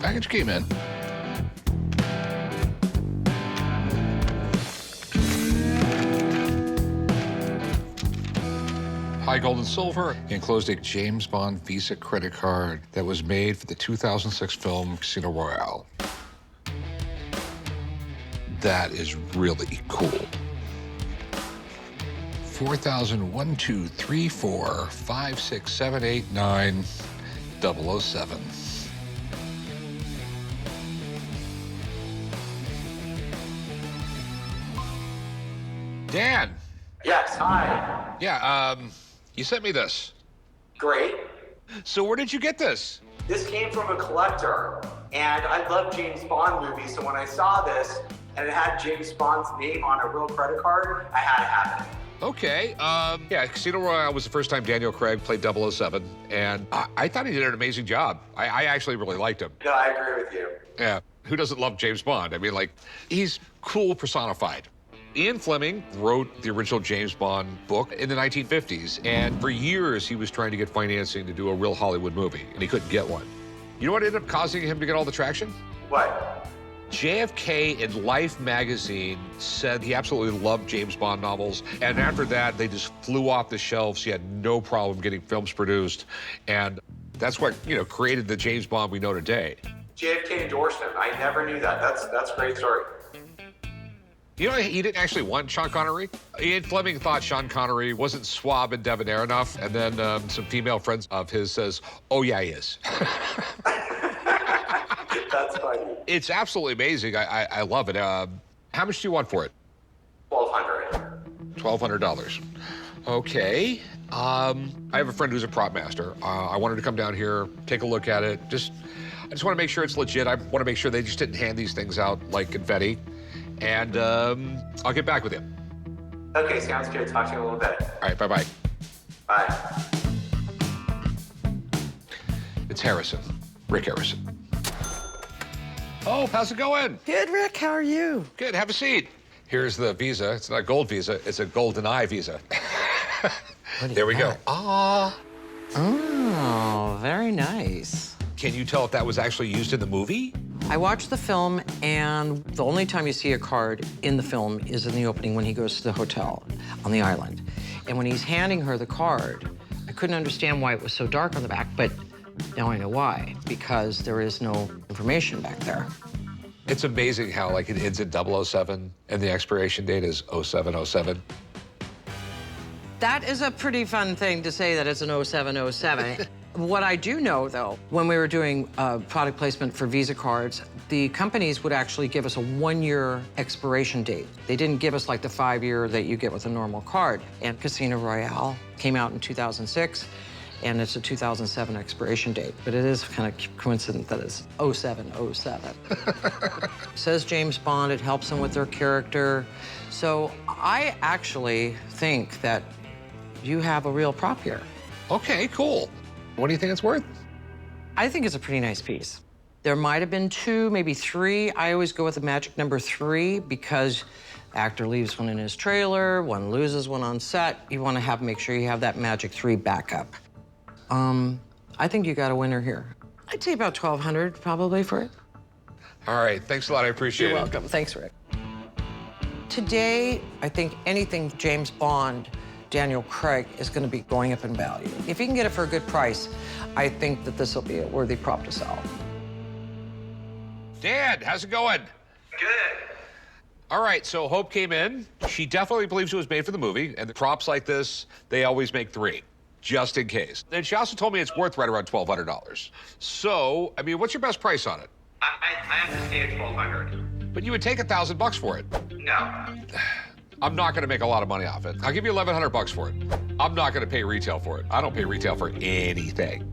Package came in. High gold and silver enclosed a James Bond Visa credit card that was made for the 2006 film Casino Royale. That is really cool. 4,001, 2, 3, 4, 5, 6, 7, 8, 9, 007. Dan. Yes, hi. Yeah, you sent me this. Great. So where did you get this? This came from a collector, and I love James Bond movies, so when I saw this and it had James Bond's name on a real credit card, I had to have it. Okay, yeah, Casino Royale was the first time Daniel Craig played 007, and I thought he did an amazing job. I actually really liked him. No, I agree with you. Yeah, who doesn't love James Bond? I mean, like, he's cool personified. Ian Fleming wrote the original James Bond book in the 1950s, and for years he was trying to get financing to do a real Hollywood movie, and he couldn't get one. You know what ended up causing him to get all the traction? What? JFK in Life magazine said he absolutely loved James Bond novels, and after that, they just flew off the shelves. He had no problem getting films produced, and that's what, you know, created the James Bond we know today. JFK endorsed him. I never knew that. That's a great story. You know, he didn't actually want Sean Connery. Ian Fleming thought Sean Connery wasn't suave and debonair enough, and then some female friends of his says, oh, yeah, he is. That's funny. It's absolutely amazing. I love it. How much do you want for it? $1,200. $1,200. Okay. I have a friend who's a prop master. I wanted to come down here, take a look at it. I just want to make sure it's legit. I want to make sure they just didn't hand these things out like confetti. And I'll get back with you. Okay, sounds good. Talk to you in a little bit. All right, bye-bye. Bye. It's Harrison, Rick Harrison. Oh, how's it going? Good, Rick. How are you? Good, have a seat. Here's the visa. It's not a gold visa, it's a golden eye visa. There we go. Ah. Oh, very nice. Can you tell if that was actually used in the movie? I watched the film, and the only time you see a card in the film is in the opening when he goes to the hotel on the island. And when he's handing her the card, I couldn't understand why it was so dark on the back, but now I know why, because there is no information back there. It's amazing how, like, it ends at 007 and the expiration date is 0707. That is a pretty fun thing to say, that it's an 0707. What I do know, though, when we were doing product placement for Visa cards, the companies would actually give us a 1-year expiration date. They didn't give us like the 5-year that you get with a normal card. And Casino Royale came out in 2006, and it's a 2007 expiration date. But it is kind of coincident that it's 0707. Says James Bond, it helps them with their character. So I actually think that you have a real prop here. Okay, cool. What do you think it's worth? I think it's a pretty nice piece. There might have been 2, maybe 3. I always go with the magic number 3 because actor leaves one in his trailer, one loses one on set. You want to make sure you have that magic 3 backup. I think you got a winner here. I'd say about $1,200 probably for it. All right, thanks a lot. I appreciate it. You're welcome. Thanks, Rick. Today, I think anything James Bond, Daniel Craig, is going to be going up in value. If you can get it for a good price, I think that this will be a worthy prop to sell. Dan, how's it going? Good. All right, so Hope came in. She definitely believes it was made for the movie, and the props like this, they always make 3, just in case. And she also told me it's worth right around $1,200. So, I mean, what's your best price on it? I have to stay at $1,200. But you would take $1,000 for it. No. I'm not going to make a lot of money off it. I'll give you $1,100 for it. I'm not going to pay retail for it. I don't pay retail for anything.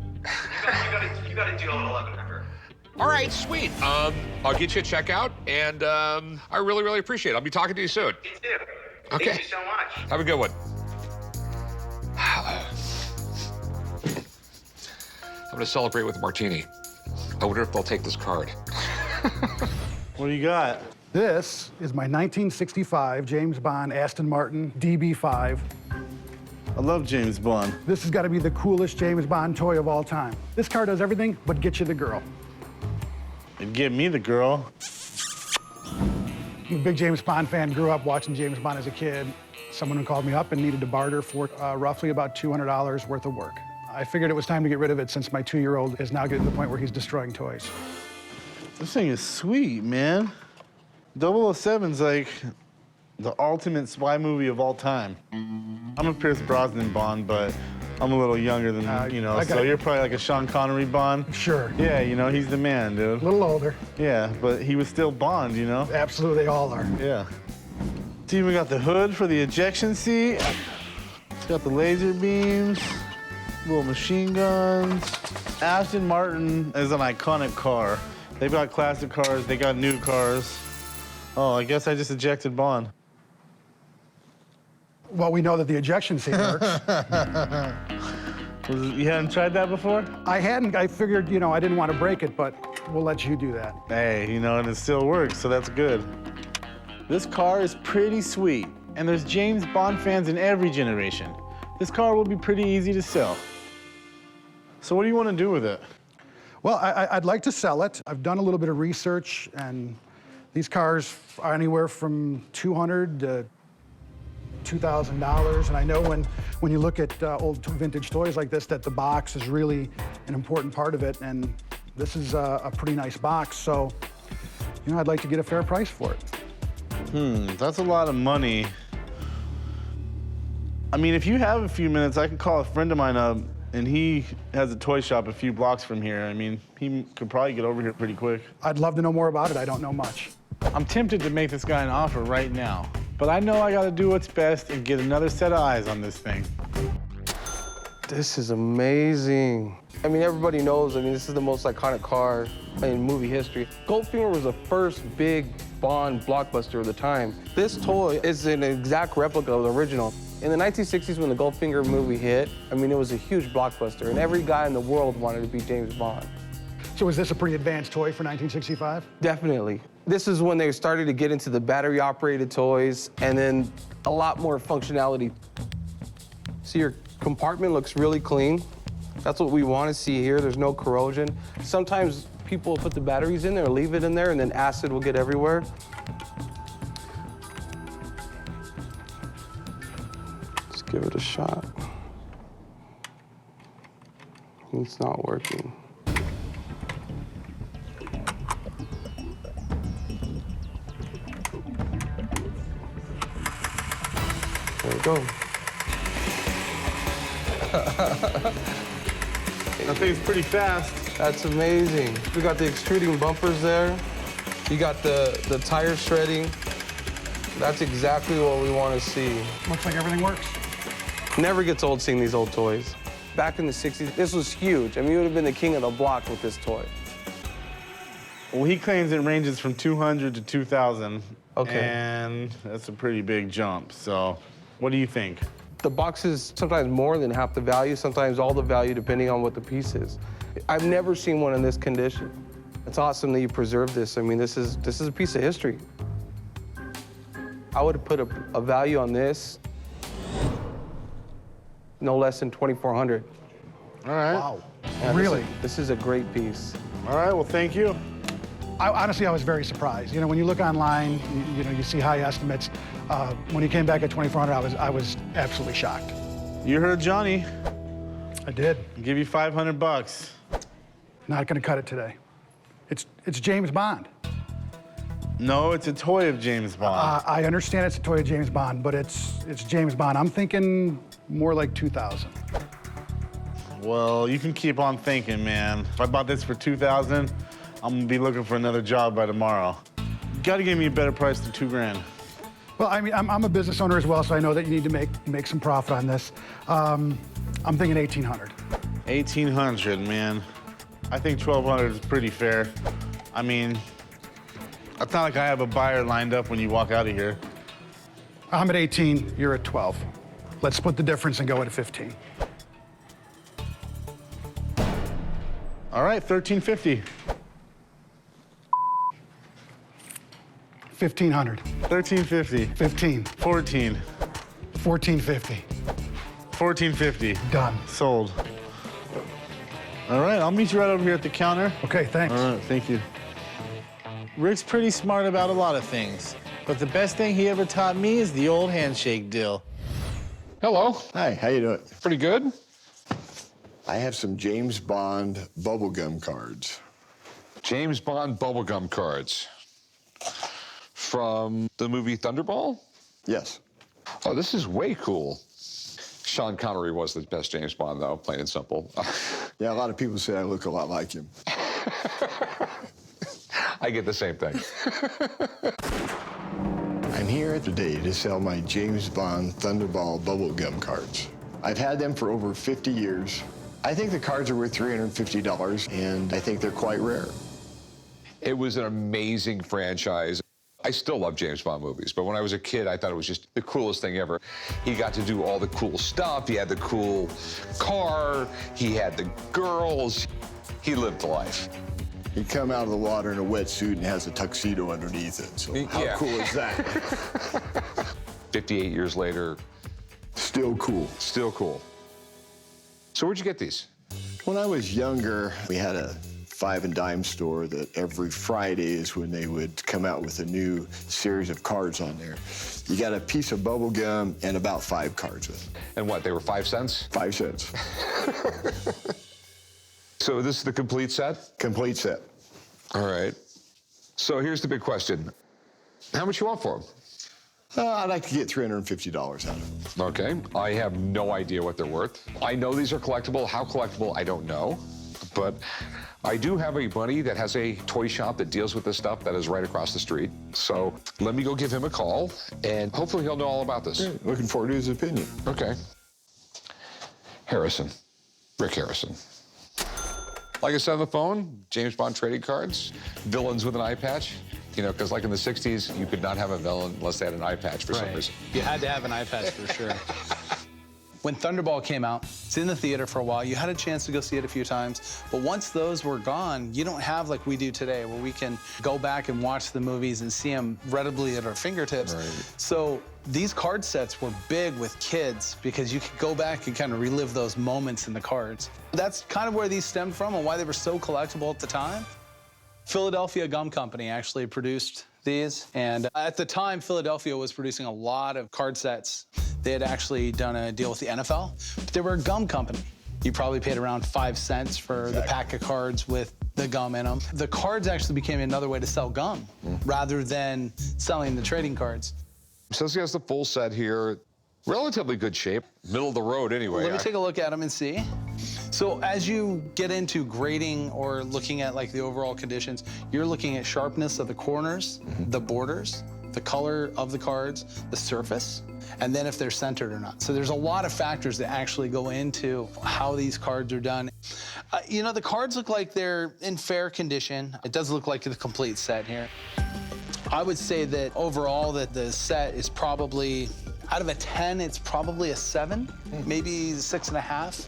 You got to deal with $1,100. All right, sweet. I'll get you a checkout, and I really, really appreciate it. I'll be talking to you soon. Me too. Okay. Thank you so much. Have a good one. I'm going to celebrate with a martini. I wonder if they'll take this card. What do you got? This is my 1965 James Bond Aston Martin DB5. I love James Bond. This has got to be the coolest James Bond toy of all time. This car does everything but get you the girl. It'd get me the girl. I'm a big James Bond fan, grew up watching James Bond as a kid. Someone called me up and needed to barter for roughly about $200 worth of work. I figured it was time to get rid of it since my 2-year-old is now getting to the point where he's destroying toys. This thing is sweet, man. 007's like the ultimate spy movie of all time. I'm a Pierce Brosnan Bond, but I'm a little younger than, so you're probably like a Sean Connery Bond. Sure. Yeah, he's the man, dude. A little older. Yeah, but he was still Bond, Absolutely, they all are. Yeah. It's even got the hood for the ejection seat. It's got the laser beams, little machine guns. Aston Martin is an iconic car. They've got classic cars, they got new cars. Oh, I guess I just ejected Bond. Well, we know that the ejection seat works. You hadn't tried that before? I hadn't. I figured, I didn't want to break it, but we'll let you do that. Hey, and it still works, so that's good. This car is pretty sweet, and there's James Bond fans in every generation. This car will be pretty easy to sell. So what do you want to do with it? Well, I'd like to sell it. I've done a little bit of research, and these cars are anywhere from $200 to $2,000. And I know when you look at old vintage toys like this, that the box is really an important part of it. And this is a pretty nice box. So, I'd like to get a fair price for it. That's a lot of money. I mean, if you have a few minutes, I could call a friend of mine up, and he has a toy shop a few blocks from here. I mean, he could probably get over here pretty quick. I'd love to know more about it. I don't know much. I'm tempted to make this guy an offer right now, but I know I gotta do what's best and get another set of eyes on this thing. This is amazing. I mean, everybody knows, this is the most iconic car in movie history. Goldfinger was the first big Bond blockbuster of the time. This toy is an exact replica of the original. In the 1960s, when the Goldfinger movie hit, it was a huge blockbuster, and every guy in the world wanted to be James Bond. So is this a pretty advanced toy for 1965? Definitely. This is when they started to get into the battery-operated toys, and then a lot more functionality. See, your compartment looks really clean. That's what we want to see here. There's no corrosion. Sometimes people will put the batteries in there, leave it in there, and then acid will get everywhere. Let's give it a shot. It's not working. There we go. That thing's pretty fast. That's amazing. We got the extruding bumpers there. You got the tire shredding. That's exactly what we want to see. Looks like everything works. Never gets old seeing these old toys. Back in the 60s, this was huge. You would have been the king of the block with this toy. Well, he claims it ranges from 200 to 2,000. Okay. And that's a pretty big jump. So what do you think? The box is sometimes more than half the value, sometimes all the value, depending on what the piece is. I've never seen one in this condition. It's awesome that you preserved this. This is a piece of history. I would have put a value on this no less than $2,400. All right. Wow. Yeah, Really? This is a great piece. All right, well, thank you. Honestly, I was very surprised. When you look online, you see high estimates. When he came back at $2,400, I was absolutely shocked. You heard Johnny. I did. I'll give you $500. Not going to cut it today. It's James Bond. No, it's a toy of James Bond. I understand it's a toy of James Bond, but it's James Bond. I'm thinking more like 2,000. Well, you can keep on thinking, man. If I bought this for 2,000, I'm gonna be looking for another job by tomorrow. You gotta give me a better price than $2,000. Well, I'm a business owner as well, so I know that you need to make some profit on this. I'm thinking 1,800. 1,800, man. I think 1,200 is pretty fair. It's not like I have a buyer lined up when you walk out of here. I'm at 18, you're at 12. Let's split the difference and go at 15. All right, $1,350. 1,500. $1,350. 15. 14. 1,450. $1,450. Done. Sold. All right, I'll meet you right over here at the counter. Okay, thanks. All right, thank you. Rick's pretty smart about a lot of things, but the best thing he ever taught me is the old handshake deal. Hello. Hi, how you doing? Pretty good. I have some James Bond bubblegum cards. James Bond bubblegum cards. From the movie Thunderball? Yes. Oh, this is way cool. Sean Connery was the best James Bond, though, plain and simple. Yeah, a lot of people say I look a lot like him. I get the same thing. I'm here today to sell my James Bond Thunderball bubblegum cards. I've had them for over 50 years. I think the cards are worth $350, and I think they're quite rare. It was an amazing franchise. I still love James Bond movies, but when I was a kid, I thought it was just the coolest thing ever. He got to do all the cool stuff. He had the cool car. He had the girls. He lived the life. He'd come out of the water in a wetsuit and has a tuxedo underneath it, so how Yeah. cool is that? 58 years later, Still cool. still cool. So where'd you get these? When I was younger, we had a five and dime store that every Friday is when they would come out with a new series of cards on there. You got a piece of bubble gum and about 5 cards with it. And what, they were 5 cents? 5 cents. So this is the complete set? Complete set. All right. So here's the big question. How much you want for them? I'd like to get $350 out of them. Okay. I have no idea what they're worth. I know these are collectible. How collectible, I don't know. But I do have a buddy that has a toy shop that deals with this stuff that is right across the street. So let me go give him a call, and hopefully he'll know all about this. Looking forward to his opinion. Okay. Harrison. Rick Harrison. Like I said on the phone, James Bond trading cards, villains with an eye patch. You know, because like in the 60s, you could not have a villain unless they had an eye patch for some reason. You had to have an eye patch for sure. When Thunderball came out, it's in the theater for a while. You had a chance to go see it a few times. But once those were gone, you don't have like we do today, where we can go back and watch the movies and see them readily at our fingertips. Right. So these card sets were big with kids because you could go back and kind of relive those moments in the cards. That's kind of where these stemmed from and why they were so collectible at the time. Philadelphia Gum Company actually produced these. And at the time, Philadelphia was producing a lot of card sets. They had actually done a deal with the NFL, but they were a gum company. You probably paid around 5 cents for the pack of cards with the gum in them. The cards actually became another way to sell gum rather than selling the trading cards. Says he has the full set here. Relatively good shape. Middle of the road anyway. Let me take a look at them and see. So as you get into grading or looking at like the overall conditions, you're looking at sharpness of the corners, the borders, the color of the cards, the surface, and then if they're centered or not. So there's a lot of factors that actually go into how these cards are done. You know, the cards look like they're in fair condition. It does look like the complete set here. I would say that overall that the set is probably, out of a 10, it's probably a 7, maybe 6.5.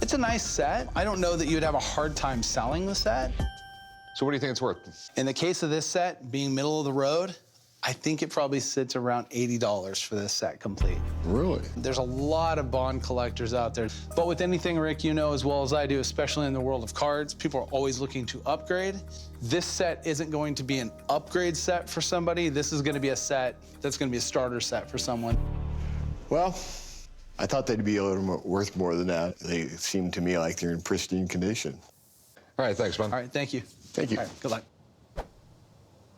It's a nice set. I don't know that you'd have a hard time selling the set. So what do you think it's worth? In the case of this set, being middle of the road, I think it probably sits around $80 for this set complete. Really? There's a lot of Bond collectors out there. But with anything, Rick, you know as well as I do, especially in the world of cards, people are always looking to upgrade. This set isn't going to be an upgrade set for somebody. This is going to be a set that's going to be a starter set for someone. Well, I thought they'd be a little more, worth more than that. They seem to me like they're in pristine condition. All right, thanks, man. All right, thank you. Thank you. All right, good luck.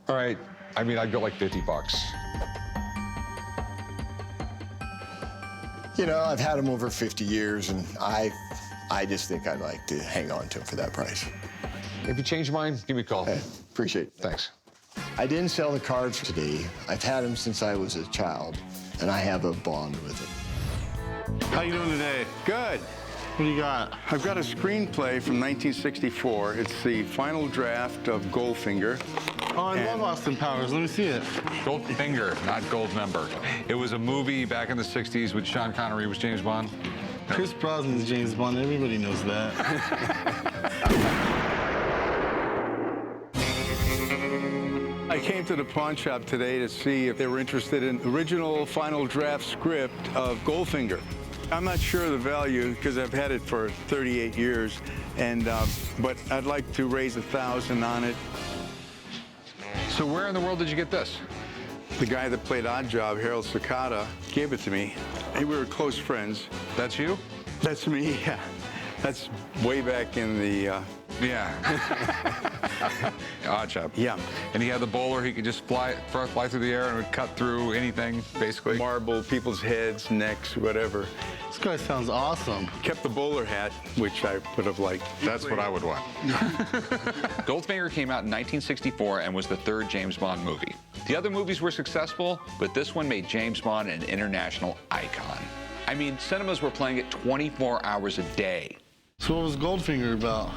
All right. I mean, I'd go like 50 bucks. You know, I've had them over 50 years, and I just think I'd like to hang on to them for that price. If you change your mind, give me a call. Hey, appreciate it. Thanks. I didn't sell the cards today. I've had them since I was a child, and I have a bond with them. How you doing today? Good. What do you got? I've got a screenplay from 1964. It's the final draft of Goldfinger. Oh, I love Austin Powers. Let me see it. Goldfinger, not Goldmember. It was a movie back in the 60s with Sean Connery was James Bond. Chris Brosnan's James Bond. Everybody knows that. I came to the pawn shop today to see if they were interested in the original final draft script of Goldfinger. I'm not sure of the value because I've had it for 38 years, and but I'd like to raise $1,000 on it. So where in the world did you get this? The guy that played Oddjob, Harold Sakata, gave it to me. We were close friends. That's you? That's me, yeah. That's way back in the... Yeah. Oddjob. Yeah. And he had the bowler, he could just fly through the air and it would cut through anything, basically. Marble, people's heads, necks, whatever. This guy sounds awesome. Kept the bowler hat, which I would have liked. That's what I would want. Goldfinger came out in 1964 and was the third James Bond movie. The other movies were successful, but this one made James Bond an international icon. I mean, cinemas were playing it 24 hours a day. So what was Goldfinger about?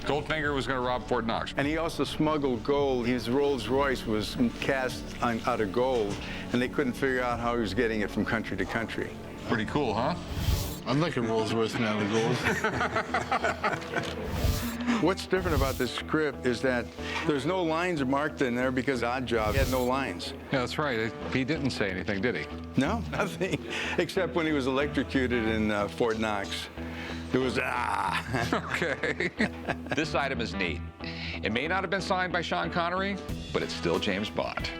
Goldfinger was going to rob Fort Knox. And he also smuggled gold. His Rolls Royce was cast out of gold, and they couldn't figure out how he was getting it from country to country. Pretty cool, huh? I'd like a Rolls Royce now of gold. What's different about this script is that there's no lines marked in there because Oddjob had no lines. Yeah, that's right. He didn't say anything, did he? No, nothing, except when he was electrocuted in Fort Knox. It was, Okay. This item is neat. It may not have been signed by Sean Connery, but it's still James Bond.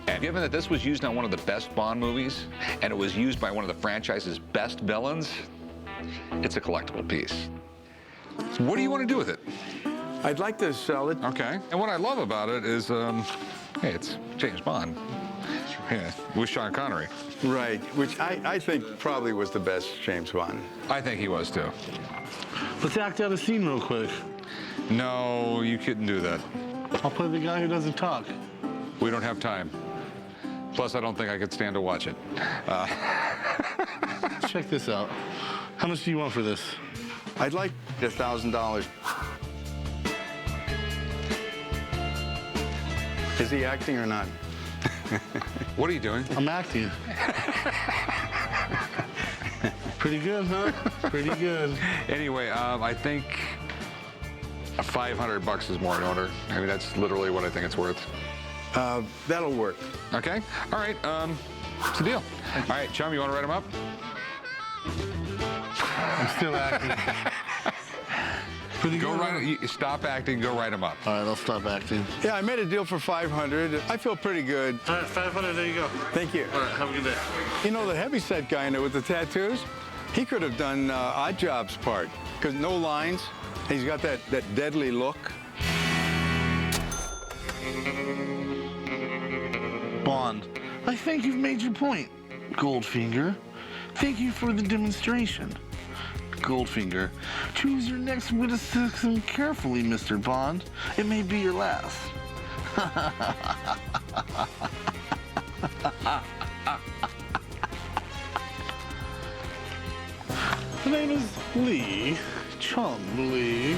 And given that this was used on one of the best Bond movies, and it was used by one of the franchise's best villains, it's a collectible piece. So what do you want to do with it? I'd like to sell it. Okay. And what I love about it is, hey, it's James Bond. Yeah, with Sean Connery. Right, which I think probably was the best James Bond. I think he was, too. Let's act out a scene real quick. No, you couldn't do that. I'll play the guy who doesn't talk. We don't have time. Plus, I don't think I could stand to watch it. Check this out. How much do you want for this? I'd like $1,000. Is he acting or not? What are you doing? I'm acting. Pretty good, huh? Pretty good. Anyway, I think $500 is more in order. I mean, that's literally what I think it's worth. That'll work. Okay. All right. It's a deal. All right, Chum, you want to write them up? I'm still acting. Pretty Go good. write. Stop acting. Go write them up. All right, I'll stop acting. Yeah, I made a deal for $500. I feel pretty good. All right, 500, there you go. Thank you. All right, have a good day. You know, the heavyset guy in there with the tattoos, he could have done Oddjob's part, because no lines. He's got that deadly look. Bond, I think you've made your point. Goldfinger, thank you for the demonstration. Goldfinger, choose your next witticism carefully, Mr. Bond. It may be your last. The name is Lee Chung Lee.